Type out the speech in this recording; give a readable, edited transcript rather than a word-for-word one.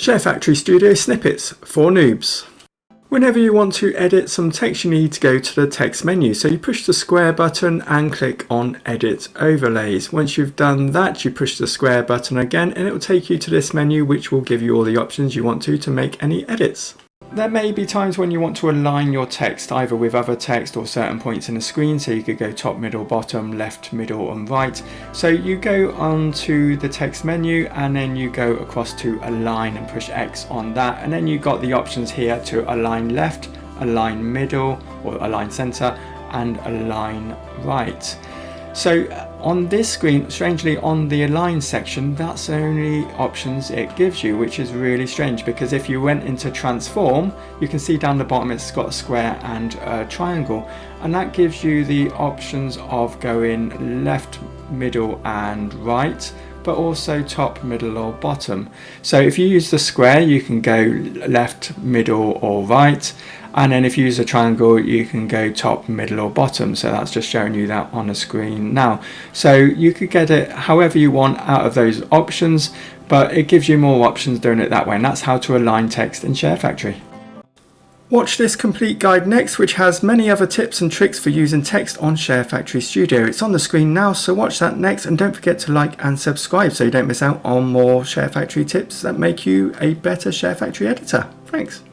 ShareFactory Studio Snippets for noobs. Whenever you want to edit some text, you need to go to the text menu. So you push the square button and click on Edit Overlays. Once you've done that, you push the square button again and it will take you to this menu, which will give you all the options you want to make any edits. There may be times when you want to align your text either with other text or certain points in the screen, so you could go top, middle, bottom, left, middle and right. So you go onto the text menu and then you go across to align and push X on that, and then you got the options here to align left, align middle or align center and align right. So on this screen, strangely on the align section, that's the only options it gives you, which is really strange, because if you went into transform, you can see down the bottom it's got a square and a triangle, and that gives you the options of going left, middle and right, but also top, middle or bottom. So if you use the square, you can go left, middle or right, and then if you use a triangle, you can go top, middle or bottom. So that's just showing you that on the screen now. So you could get it however you want out of those options, but it gives you more options doing it that way, and that's how to align text in ShareFactory. Watch this complete guide next, which has many other tips and tricks for using text on ShareFactory Studio. It's on the screen now, so watch that next, and don't forget to like and subscribe so you don't miss out on more ShareFactory tips that make you a better ShareFactory editor. Thanks.